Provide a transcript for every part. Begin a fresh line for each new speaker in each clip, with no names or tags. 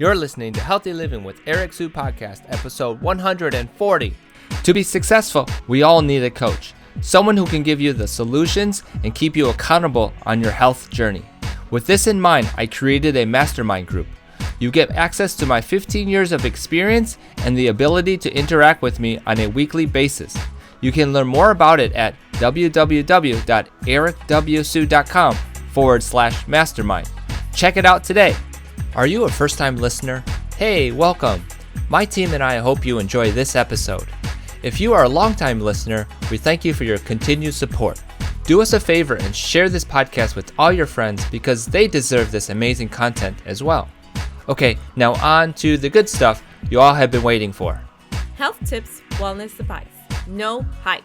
You're listening to Healthy Living with Eric Sue Podcast, episode 140. To be successful, we all need a coach, someone who can give you the solutions and keep you accountable on your health journey. With this in mind, I created a mastermind group. You get access to my 15 years of experience and the ability to interact with me on a weekly basis. You can learn more about it at www.ericwsue.com/mastermind. Check it out today. Are you a first-time listener? Hey, welcome. My team and I hope you enjoy this episode. If you are a long-time listener, we thank you for your continued support. Do us a favor and share this podcast with all your friends because they deserve this amazing content as well. Okay, now on to the good stuff you all have been waiting for.
Health tips, wellness advice. No hype.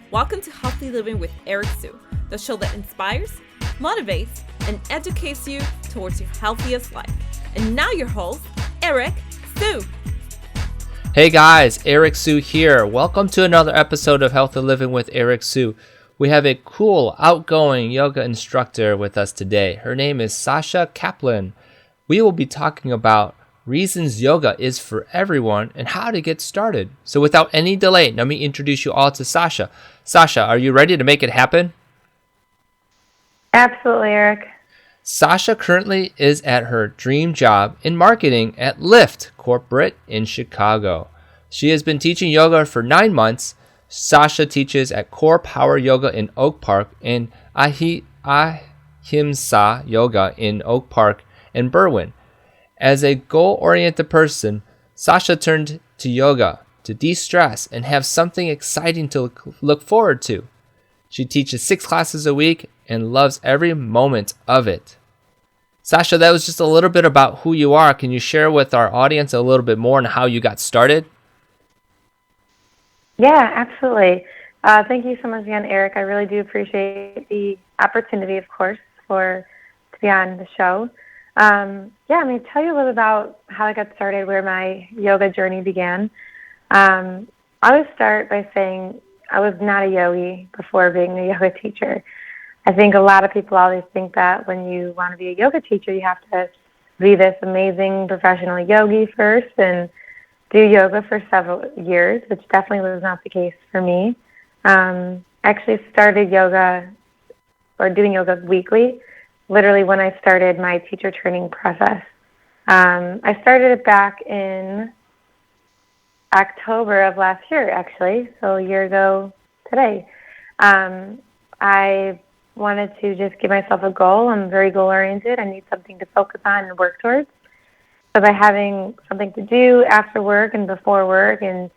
Welcome to Healthy Living with Eric Sue, the show that inspires, motivates, and educates you towards your healthiest life. And now your host, Eric Sue.
Hey guys, Eric Sue here. Welcome to another episode of Healthy Living with Eric Sue. We have a cool, outgoing yoga instructor with us today. Her name is Sasha Kaplan. We will be talking about reasons yoga is for everyone and how to get started. So without any delay, let me introduce you all to Sasha. Sasha, are you ready to make it happen?
Absolutely, Eric.
Sasha currently is at her dream job in marketing at Lyft Corporate in Chicago. She has been teaching yoga for 9 months. Sasha teaches at CorePower Yoga in Oak Park and Ahimsa Yoga in Oak Park and Berwyn. As a goal-oriented person, Sasha turned to yoga to de-stress and have something exciting to look forward to. She teaches 6 classes a week and loves every moment of it. Sasha, that was just a little bit about who you are. Can you share with our audience a little bit more on how you got started?
Yeah, absolutely. Thank you so much again, Eric. I really do appreciate the opportunity, of course, to be on the show. I'm going to tell you a little about how I got started, where my yoga journey began. I would start by saying I was not a yogi before being a yoga teacher. I think a lot of people always think that when you want to be a yoga teacher, you have to be this amazing professional yogi first and do yoga for several years, which definitely was not the case for me. I actually started yoga or doing yoga weekly, literally when I started my teacher training process. I started it back in October of last year, actually, so a year ago today. I wanted to just give myself a goal. I'm very goal-oriented. I need something to focus on and work towards. So by having something to do after work and before work and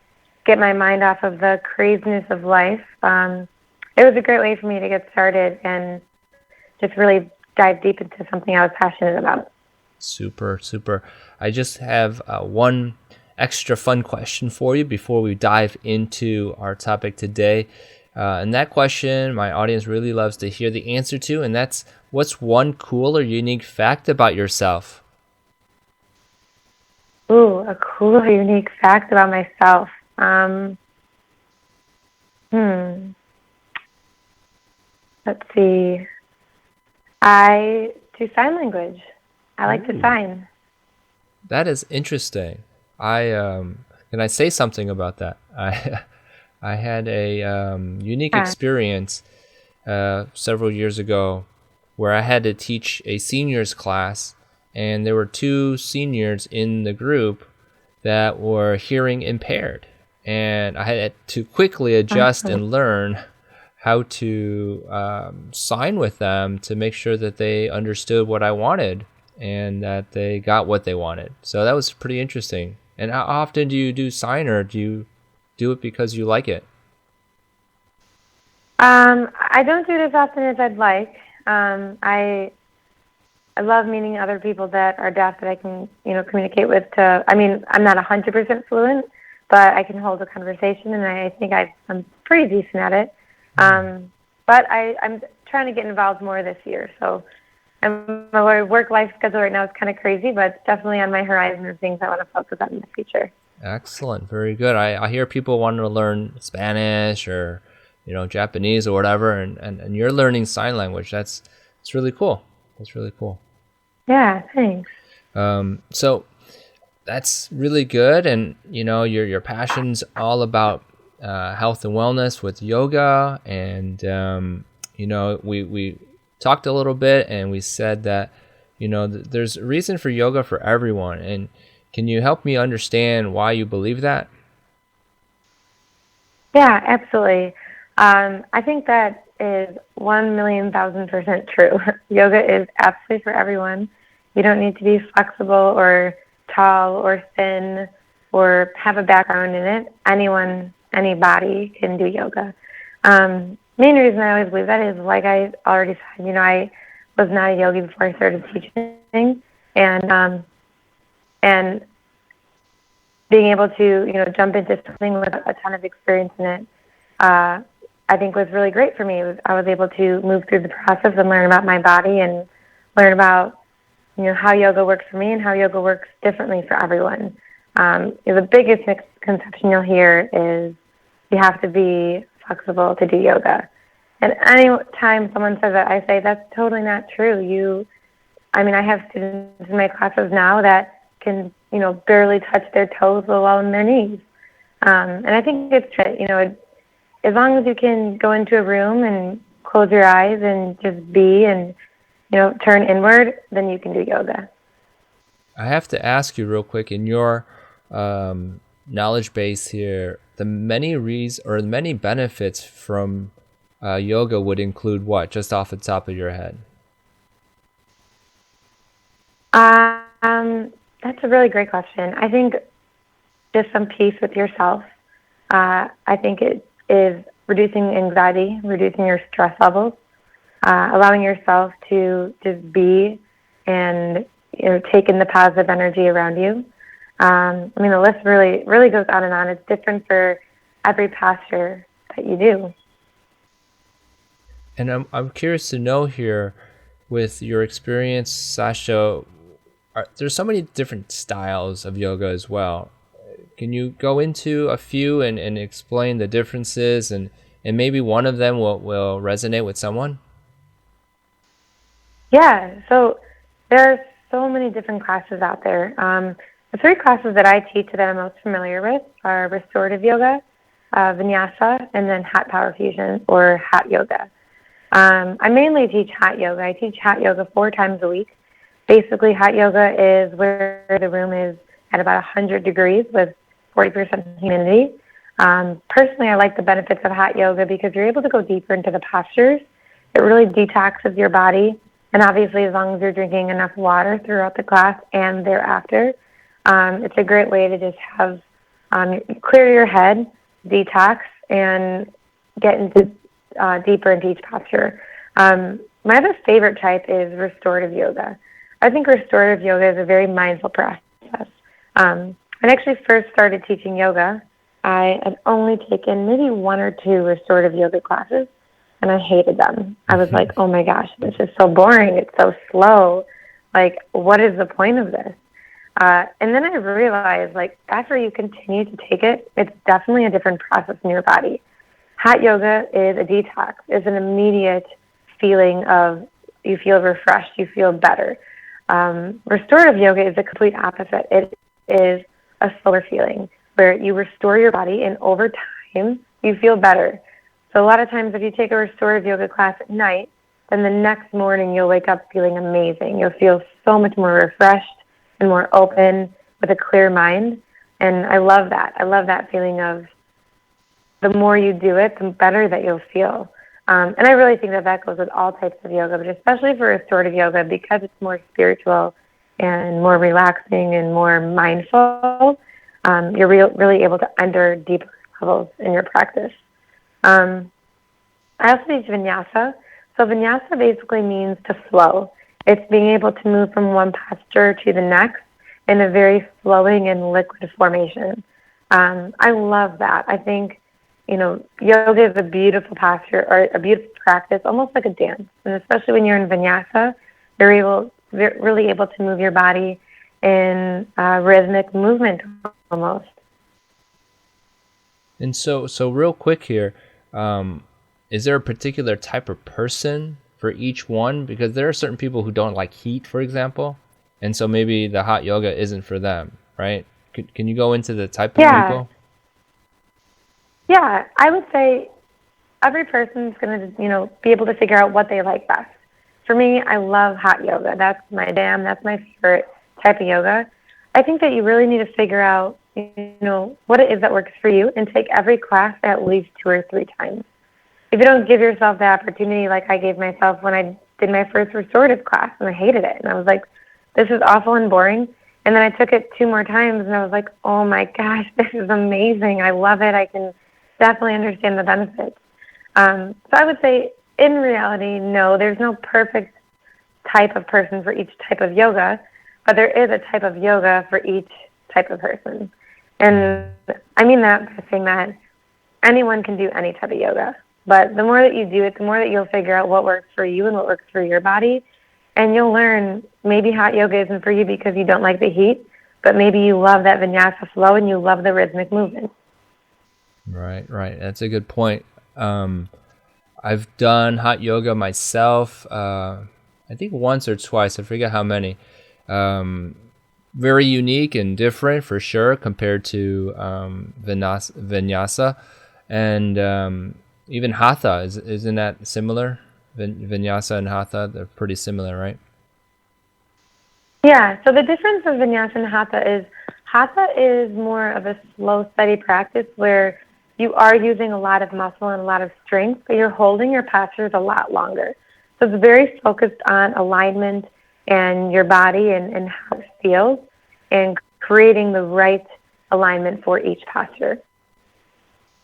get my mind off of the craziness of life, it was a great way for me to get started and just really dive deep into something I was passionate about.
Super, super. I just have one extra fun question for you before we dive into our topic today. And that question my audience really loves to hear the answer to, and that's, what's one cool or unique fact about yourself?
Ooh, a cool or unique fact about myself. Let's see. I do sign language. I like to sign.
That is interesting. Can I say something about that? I had a unique experience several years ago where I had to teach a seniors class, and there were 2 seniors in the group that were hearing impaired, and I had to quickly adjust and learn how to sign with them to make sure that they understood what I wanted and that they got what they wanted. So that was pretty interesting. And how often do you do sign, or do you do it because you like it?
I don't do it as often as I'd like. I love meeting other people that are deaf that I can, communicate with. I'm not 100% fluent, but I can hold a conversation, and I think I'm pretty decent at it. But I'm trying to get involved more this year. So my work-life schedule right now is kind of crazy, but it's definitely on my horizon of things I want to focus on in the future.
Excellent. Very good. I hear people wanting to learn Spanish or, Japanese or whatever, and you're learning sign language. It's really cool. That's really cool.
Yeah, thanks.
So that's really good. And, your passion's all about health and wellness with yoga. And, we talked a little bit and we said that, there's a reason for yoga for everyone. And can you help me understand why you believe that?
Yeah, absolutely. I think that is 1,000,000% true. Yoga is absolutely for everyone. You don't need to be flexible or tall or thin or have a background in it. Anyone, anybody can do yoga. Main reason I always believe that is, like I already said, I was not a yogi before I started teaching, and being able to, jump into something with a ton of experience in it, I think was really great for me. I was able to move through the process and learn about my body and learn about, how yoga works for me and how yoga works differently for everyone. The biggest misconception you'll hear is you have to be flexible to do yoga. And any time someone says that, I say that's totally not true. I have students in my classes now that can, barely touch their toes, let alone their knees. And I think it's true, as long as you can go into a room and close your eyes and just be and, turn inward, then you can do yoga.
I have to ask you real quick, in your knowledge base here, the many benefits from yoga would include what, just off the top of your head?
That's a really great question. I think just some peace with yourself. I think it is reducing anxiety, reducing your stress levels, allowing yourself to just be and take in the positive energy around you. The list really goes on and on. It's different for every posture that you do.
And I'm curious to know here, with your experience, Sasha, there's so many different styles of yoga as well. Can you go into a few and explain the differences, and maybe one of them will resonate with someone?
Yeah, so there are so many different classes out there. The three classes that I teach that I'm most familiar with are Restorative Yoga, Vinyasa, and then Hot Power Fusion, or Hot Yoga. I mainly teach Hot Yoga. I teach Hot Yoga 4 times a week. Basically, Hot Yoga is where the room is at about 100 degrees with 40% humidity. Personally, I like the benefits of Hot Yoga because you're able to go deeper into the postures. It really detoxes your body. And obviously, as long as you're drinking enough water throughout the class and thereafter, it's a great way to just have clear your head, detox, and get into deeper into each posture. My other favorite type is Restorative Yoga. I think Restorative Yoga is a very mindful process. When I actually first started teaching yoga, I had only taken maybe 1 or 2 Restorative Yoga classes, and I hated them. I was like, oh my gosh, this is so boring. It's so slow. Like, what is the point of this? And then I realized, after you continue to take it, it's definitely a different process in your body. Hot yoga is a detox. It's an immediate feeling of you feel refreshed, you feel better. Restorative yoga is the complete opposite. It is a slower feeling where you restore your body, and over time, you feel better. So a lot of times if you take a restorative yoga class at night, then the next morning you'll wake up feeling amazing. You'll feel so much more refreshed and more open with a clear mind. And I love that. I love that feeling of the more you do it, the better that you'll feel. And I really think that goes with all types of yoga, but especially for restorative yoga, because it's more spiritual and more relaxing and more mindful, you're really able to enter deeper levels in your practice. I also teach Vinyasa. So Vinyasa basically means to flow. It's being able to move from one posture to the next in a very flowing and liquid formation. I love that. I think, yoga is a beautiful posture or a beautiful practice, almost like a dance. And especially when you're in Vinyasa, you're really able to move your body in rhythmic movement almost.
And so real quick here, is there a particular type of person for each one? Because there are certain people who don't like heat, for example, and so maybe the hot yoga isn't for them. right? Can you go into the type of
Yeah.
people?
Yeah, I would say every person's going to, be able to figure out what they like best. For me, I love hot yoga. That's my jam. That's my favorite type of yoga. I think that you really need to figure out, what it is that works for you and take every class at least 2 or 3 times. If you don't give yourself the opportunity like I gave myself when I did my first restorative class and I hated it. And I was like, this is awful and boring. And then I took it 2 more times and I was like, oh my gosh, this is amazing. I love it. I can definitely understand the benefits. So I would say in reality, no, there's no perfect type of person for each type of yoga, but there is a type of yoga for each type of person. And I mean that by saying that anyone can do any type of yoga. But the more that you do it, the more that you'll figure out what works for you and what works for your body. And you'll learn maybe hot yoga isn't for you because you don't like the heat, but maybe you love that vinyasa flow and you love the rhythmic movement.
Right. That's a good point. I've done hot yoga myself, I think once or twice. I forget how many. Very unique and different for sure compared to Vinyasa. And even Hatha, isn't that similar? Vinyasa and Hatha, they're pretty similar, right?
Yeah, so the difference with Vinyasa and Hatha is more of a slow, steady practice where you are using a lot of muscle and a lot of strength, but you're holding your postures a lot longer. So it's very focused on alignment and your body and how it feels and creating the right alignment for each posture.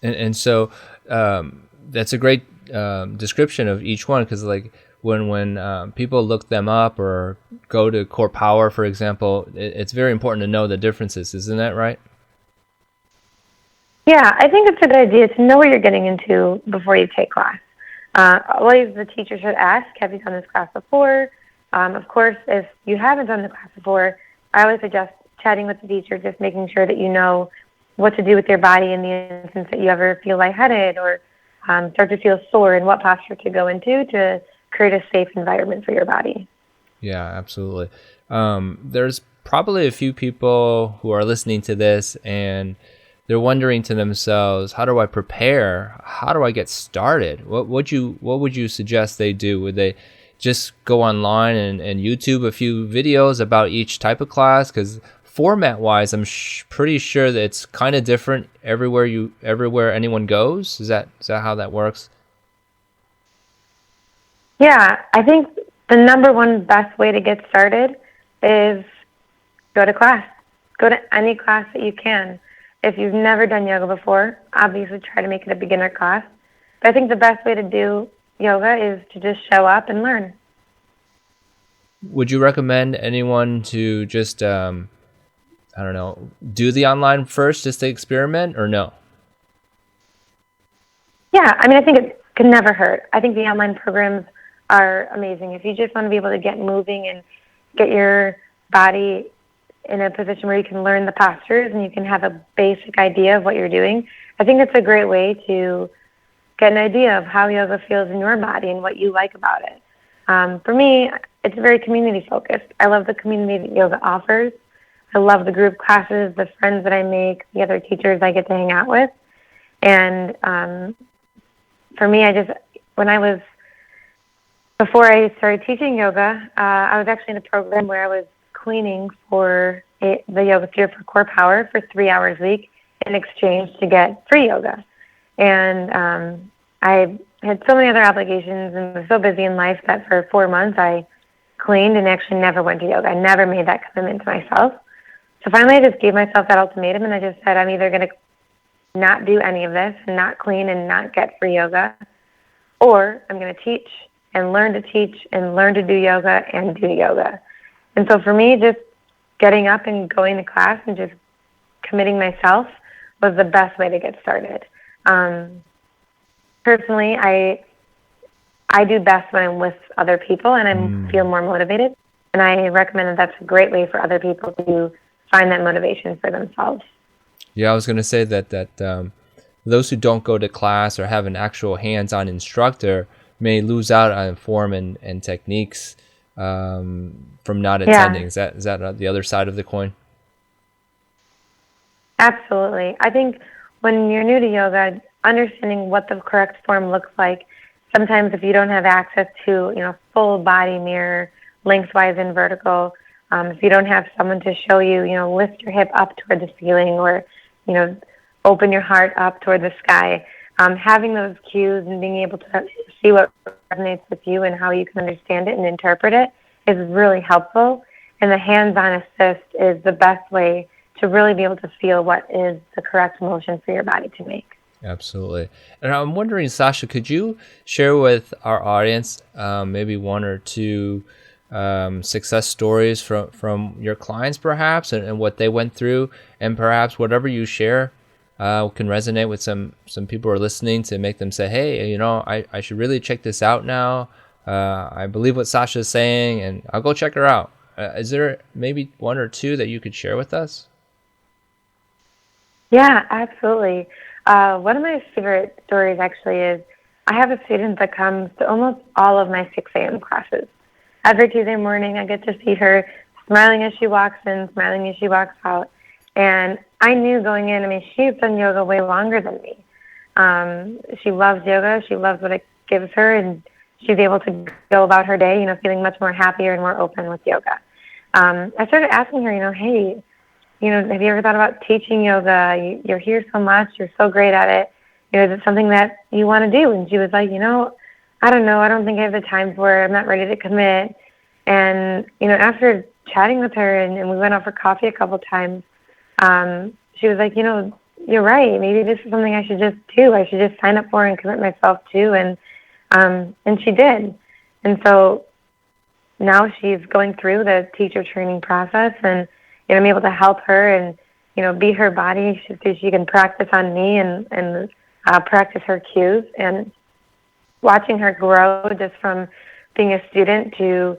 And so that's a great description of each one, because like when people look them up or go to CorePower, for example, it's very important to know the differences. Isn't that right?
Yeah, I think it's a good idea to know what you're getting into before you take class. Always the teacher should ask, have you done this class before? Of course, if you haven't done the class before, I always suggest chatting with the teacher, just making sure that you know what to do with your body in the instance that you ever feel lightheaded or start to feel sore, and what posture to go into to create a safe environment for your body.
Yeah, absolutely. There's probably a few people who are listening to this and they're wondering to themselves, how do I prepare? How do I get started? What would you suggest they do? Would they just go online and YouTube a few videos about each type of class? Because format-wise, I'm pretty sure that it's kind of different everywhere anyone goes. Is that how that works?
Yeah, I think the number one best way to get started is go to class. Go to any class that you can. If you've never done yoga before, obviously try to make it a beginner class. But I think the best way to do yoga is to just show up and learn.
Would you recommend anyone to just, do the online first just to experiment, or no?
Yeah, I mean, I think it can never hurt. I think the online programs are amazing. If you just want to be able to get moving and get your body in a position where you can learn the postures and you can have a basic idea of what you're doing, I think it's a great way to get an idea of how yoga feels in your body and what you like about it. For me, it's very community focused. I love the community that yoga offers. I love the group classes, the friends that I make, the other teachers I get to hang out with. And for me, before I started teaching yoga, I was actually in a program where I was cleaning for the yoga studio for CorePower for 3 hours a week in exchange to get free yoga. And I had so many other obligations and was so busy in life that for 4 months I cleaned and actually never went to yoga. I never made that commitment to myself. So finally I just gave myself that ultimatum, and I just said, I'm either going to not do any of this and not clean and not get free yoga, or I'm going to teach and learn to teach and learn to do yoga and do yoga. And so for me, just getting up and going to class and just committing myself was the best way to get started. Personally, I do best when I'm with other people and I feel more motivated. And I recommend that that's a great way for other people to find that motivation for themselves.
Yeah, I was going to say that those who don't go to class or have an actual hands-on instructor may lose out on form and techniques from not attending. Yeah. Is that the other side of the coin?
Absolutely. I think when you're new to yoga, understanding what the correct form looks like, sometimes if you don't have access to, full body mirror, lengthwise and vertical, if you don't have someone to show you, lift your hip up toward the ceiling or, you know, open your heart up toward the sky, having those cues and being able to see what resonates with you and how you can understand it and interpret it is really helpful. And the hands-on assist is the best way to really be able to feel what is the correct motion for your body to make.
Absolutely. And I'm wondering, Sasha, could you share with our audience maybe one or two success stories from your clients, perhaps, and what they went through, and perhaps whatever you share can resonate with some people who are listening to make them say, hey, I should really check this out now. I believe what Sasha is saying, and I'll go check her out. Is there maybe one or two that you could share with us?
Yeah, absolutely. One of my favorite stories actually is I have a student that comes to almost all of my 6 a.m. classes. Every Tuesday morning, I get to see her smiling as she walks in, smiling as she walks out. And I knew going in, she's done yoga way longer than me. She loves yoga. She loves what it gives her, and she's able to go about her day, feeling much more happier and more open with yoga. I started asking her, hey, have you ever thought about teaching yoga? You're here so much. You're so great at it. Is it something that you want to do? And she was like, I don't know. I don't think I have the time for it. I'm not ready to commit. And, after chatting with her and we went out for coffee a couple times, she was like, you're right. Maybe this is something I should just do. I should just sign up for and commit myself to. And she did. And so now she's going through the teacher training process, and I'm able to help her and, be her body so she can practice on me and practice her cues. And watching her grow just from being a student to,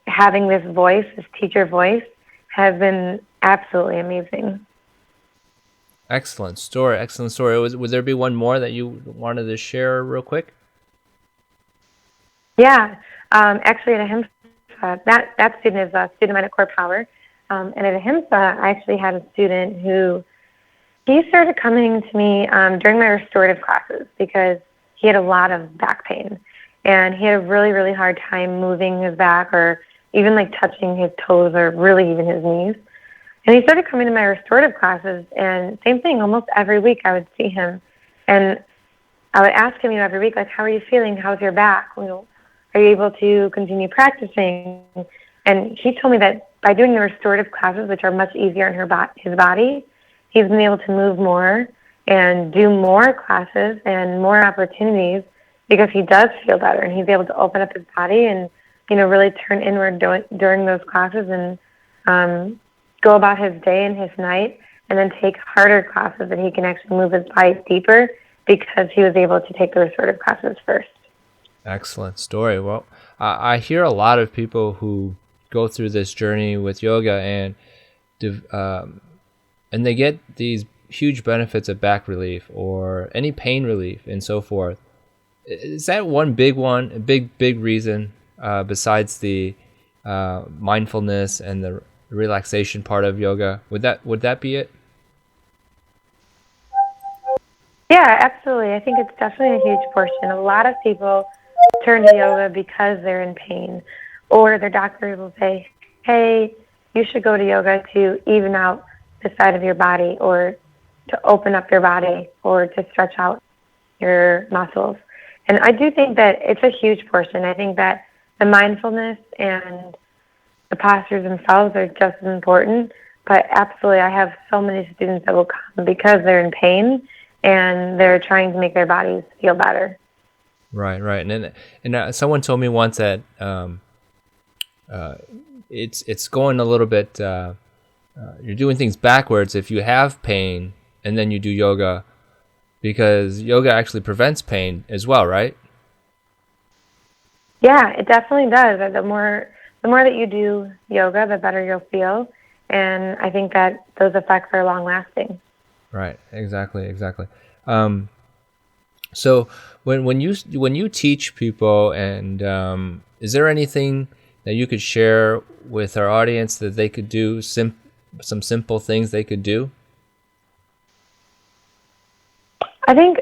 having this voice, this teacher voice, has been absolutely amazing.
Excellent story. Excellent story. Would there be one more that you wanted to share real quick?
Yeah. Actually, at Ahimsa, that student is a student of mine at CorePower. And at Ahimsa, I actually had a student who, he started coming to me during my restorative classes because he had a lot of back pain. And he had a really, really hard time moving his back or even like touching his toes or really even his knees. And he started coming to my restorative classes, and same thing, almost every week I would see him. And I would ask him, every week, like, how are you feeling? How's your back? Are you able to continue practicing? And he told me that by doing the restorative classes, which are much easier on his body, he's been able to move more and do more classes and more opportunities because he does feel better, and he's able to open up his body and, really turn inward during those classes and go about his day and his night, and then take harder classes that he can actually move his body deeper because he was able to take the restorative classes first.
Excellent story. Well, I hear a lot of people who go through this journey with yoga and they get these huge benefits of back relief or any pain relief and so forth. Is that one, a big reason besides the mindfulness and the relaxation part of yoga? Would that be it?
Yeah, absolutely. I think it's definitely a huge portion. A lot of people turn to yoga because they're in pain, or their doctor will say, hey, you should go to yoga to even out the side of your body, or to open up your body, or to stretch out your muscles. And I do think that it's a huge portion. I think that the mindfulness and the postures themselves are just as important. But absolutely, I have so many students that will come because they're in pain and they're trying to make their bodies feel better.
Right. And someone told me once that it's going a little bit. You're doing things backwards if you have pain and then you do yoga, because yoga actually prevents pain as well, right?
Yeah, it definitely does. The more that you do yoga, the better you'll feel, and I think that those effects are long lasting.
Right. Exactly. So when you teach people, and is there anything that you could share with our audience that they could do, some simple things they could do?
I think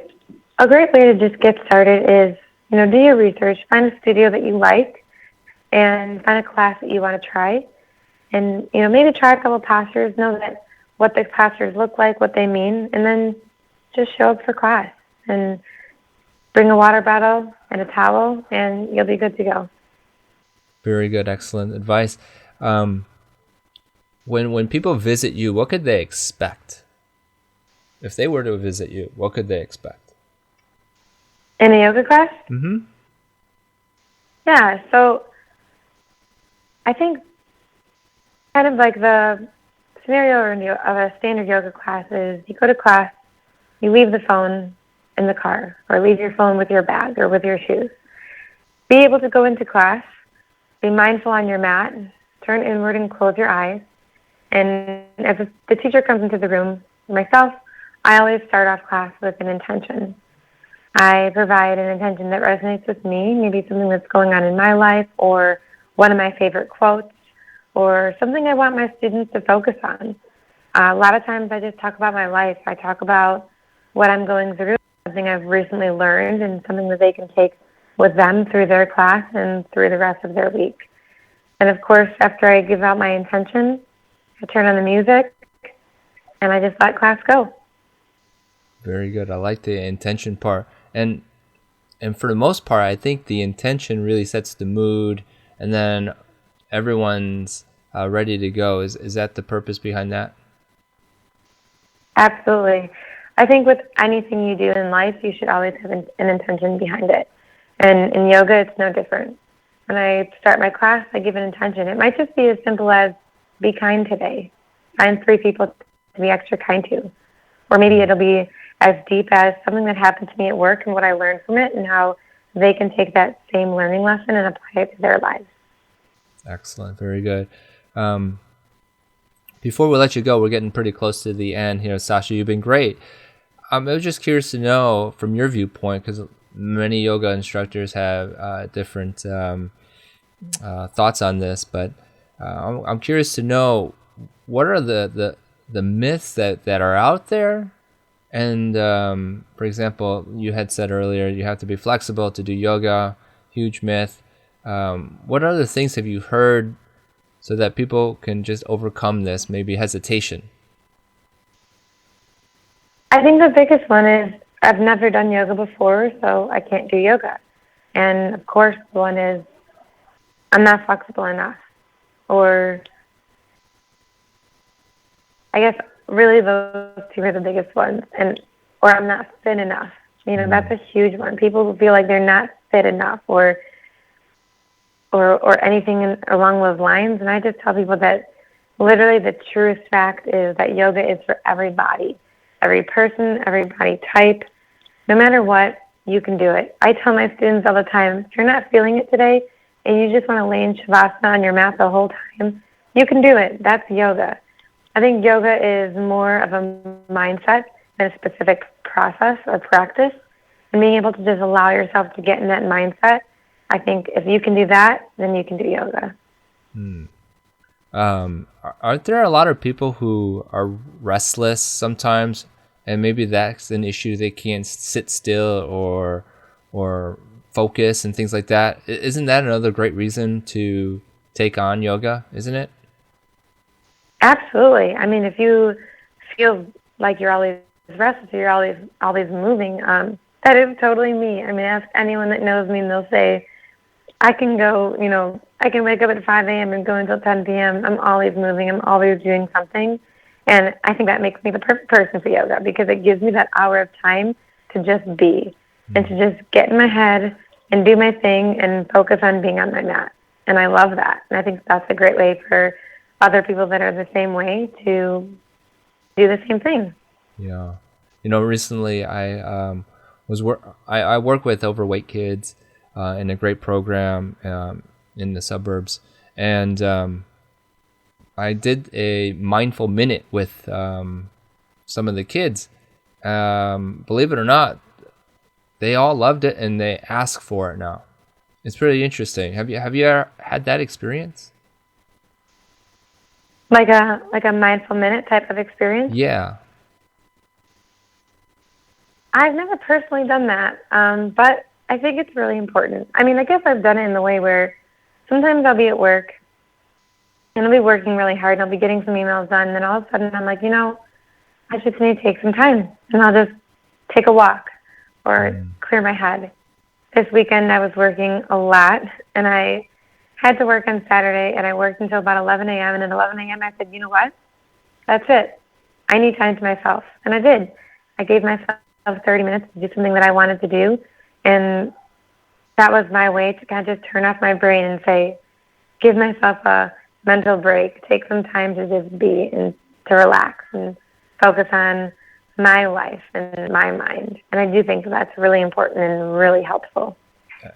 a great way to just get started is, do your research, find a studio that you like, and find a class that you want to try. And, maybe try a couple postures, know that what the postures look like, what they mean, and then just show up for class. And bring a water bottle and a towel, and you'll be good to go.
Very good. Excellent advice. When people visit you, what could they expect? If they were to visit you, what could they expect?
In a yoga class?
Mm-hmm.
Yeah, so I think kind of like the scenario of a standard yoga class is you go to class, you leave the phone in the car, or leave your phone with your bag or with your shoes. Be able to go into class, be mindful on your mat, turn inward and close your eyes. And as the teacher comes into the room, myself, I always start off class with an intention. I provide an intention that resonates with me, maybe something that's going on in my life, or one of my favorite quotes, or something I want my students to focus on. A lot of times I just talk about my life. I talk about what I'm going through, something I've recently learned, and something that they can take with them through their class and through the rest of their week. And of course, after I give out my intention, I turn on the music, and I just let class go.
Very good. I like the intention part. And for the most part, I think the intention really sets the mood, and then everyone's ready to go. Is that the purpose behind that?
Absolutely. I think with anything you do in life, you should always have an intention behind it. And in yoga, it's no different. When I start my class, I give an intention. It might just be as simple as be kind today. Find 3 people to be extra kind to. Or maybe it'll be as deep as something that happened to me at work and what I learned from it, and how they can take that same learning lesson and apply it to their lives.
Excellent. Very good. Before we let you go, we're getting pretty close to the end here. Sasha, you've been great. I was just curious to know from your viewpoint, because many yoga instructors have different thoughts on this, but I'm curious to know, what are the myths that are out there? And for example, you had said earlier you have to be flexible to do yoga, huge myth. What other things have you heard so that people can just overcome this, maybe hesitation?
I think the biggest one is I've never done yoga before, so I can't do yoga. And of course, the one is I'm not flexible enough. Or I guess really those 2 are the biggest ones. Or I'm not fit enough. That's a huge one. People feel like they're not fit enough or anything along those lines. And I just tell people that literally the truest fact is that yoga is for everybody. Every person, every body type. No matter what, you can do it. I tell my students all the time, if you're not feeling it today and you just want to lay in Shavasana on your mat the whole time, you can do it. That's yoga. I think yoga is more of a mindset than a specific process or practice. And being able to just allow yourself to get in that mindset, I think if you can do that, then you can do yoga.
Aren't there a lot of people who are restless sometimes, and maybe that's an issue? They can't sit still or focus and things like that. Isn't that another great reason to take on yoga, isn't it?
Absolutely. I mean, if you feel like you're always restless, you're always moving, that is totally me. I mean, ask anyone that knows me and they'll say, I can go, I can wake up at 5 a.m. and go until 10 p.m. I'm always moving. I'm always doing something. And I think that makes me the perfect person for yoga, because it gives me that hour of time to just be and to just get in my head and do my thing and focus on being on my mat. And I love that. And I think that's a great way for other people that are the same way to do the same thing.
Yeah. Recently I I work with overweight kids in a great program in the suburbs, and I did a mindful minute with some of the kids. Believe it or not, they all loved it and they ask for it now. It's pretty interesting. Have you ever had that experience?
Like a mindful minute type of experience?
Yeah.
I've never personally done that, but I think it's really important. I mean, I guess I've done it in the way where sometimes I'll be at work and I'll be working really hard and I'll be getting some emails done, and then all of a sudden I'm like, I just need to take some time, and I'll just take a walk or clear my head. This weekend I was working a lot, and I had to work on Saturday, and I worked until about 11 a.m., and at 11 a.m. I said, you know what? That's it. I need time to myself. And I did. I gave myself 30 minutes to do something that I wanted to do, and that was my way to kind of just turn off my brain and say, give myself a mental break, take some time to just be and to relax and focus on my life and my mind. And I do think that's really important and really helpful.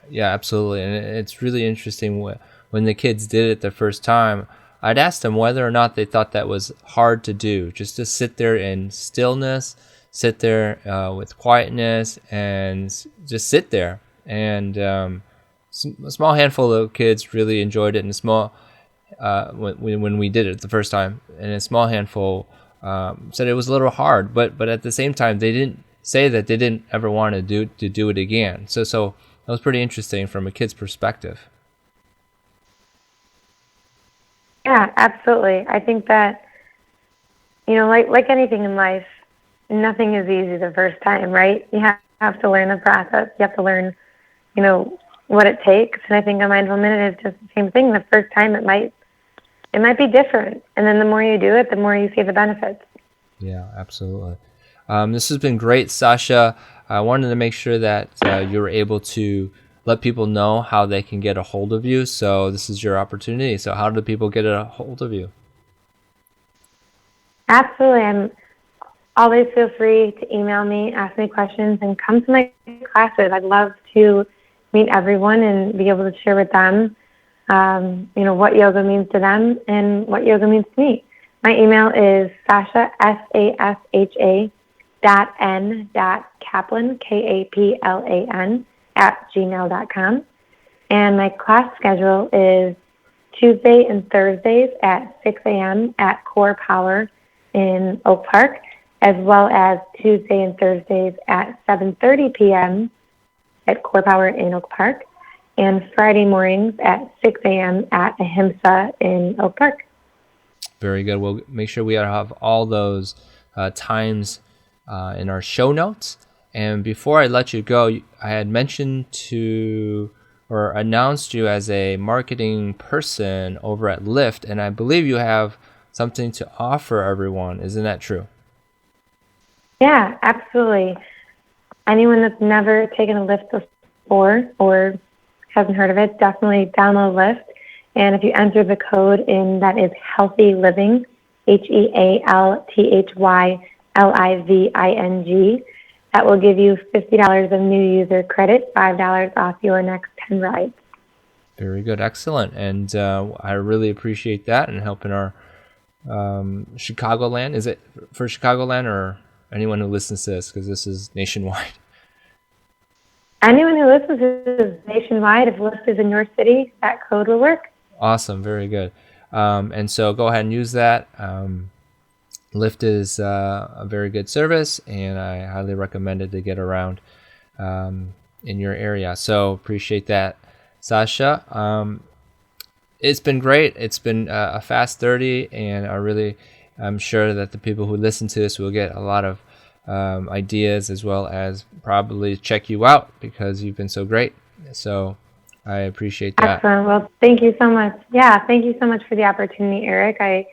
Yeah, absolutely. And it's really interesting when the kids did it the first time, I'd asked them whether or not they thought that was hard to do, just to sit there in stillness, sit there with quietness, and just sit there. And a small handful of kids really enjoyed it, and when we did it the first time, and a small handful said it was a little hard, but at the same time they didn't say that they didn't ever want to do it again. So that was pretty interesting from a kid's perspective.
Yeah, absolutely. I think that like anything in life, nothing is easy the first time, right? You have to learn the process. You have to learn what it takes. And I think a mindful minute is just the same thing. The first time it might be different, and then the more you do it, the more you see the benefits.
Yeah, absolutely. This has been great, Sasha. I wanted to make sure that you were able to let people know how they can get a hold of you. So this is your opportunity. So how do people get a hold of you?
Absolutely. Always feel free to email me, ask me questions, and come to my classes. I'd love to meet everyone and be able to share with them what yoga means to them and what yoga means to me. My email is Sasha, Sasha.n.kaplan, Kaplan, @gmail.com. And my class schedule is Tuesday and Thursdays at 6 a.m. at CorePower in Oak Park, as well as Tuesday and Thursdays at 7:30 p.m. at CorePower in Oak Park, and Friday mornings at 6 a.m. at Ahimsa in Oak Park.
Very good. We'll make sure we have all those times in our show notes. And before I let you go, I had mentioned or announced you as a marketing person over at Lyft, and I believe you have something to offer everyone. Isn't that true?
Yeah, absolutely. Anyone that's never taken a Lyft before or hasn't heard of it, definitely download Lyft. And if you enter the code in, that is Healthy Living, HEALTHYLIVING, that will give you $50 of new user credit, $5 off your next 10 rides.
Very good. Excellent. And I really appreciate that and helping our Chicagoland. Is it for Chicagoland or anyone who listens to this? Because this is nationwide.
Anyone who listens to this is nationwide. If Lyft is in your city, that code will work.
Awesome. Very good. And so go ahead and use that. Lyft is a very good service, and I highly recommend it to get around in your area. So appreciate that, Sasha. It's been great. It's been a fast 30, and I'm sure that the people who listen to this will get a lot of ideas, as well as probably check you out because you've been so great. So I appreciate that.
Excellent. Well, thank you so much. Yeah, thank you so much for the opportunity, Eric. I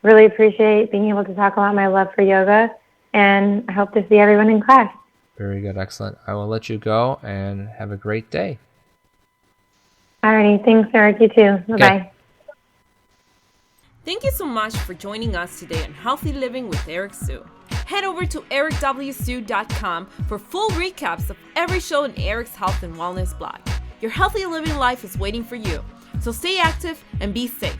really appreciate being able to talk about my love for yoga, and I hope to see everyone in class.
Very good. Excellent. I will let you go and have a great day.
Alrighty. Thanks, Eric. You too. Bye-bye. Okay. Thank you so much for joining us today on Healthy Living with Eric Sue. Head over to ericwsue.com for full recaps of every show in Eric's Health and Wellness blog. Your healthy living life is waiting for you. So stay active and be safe.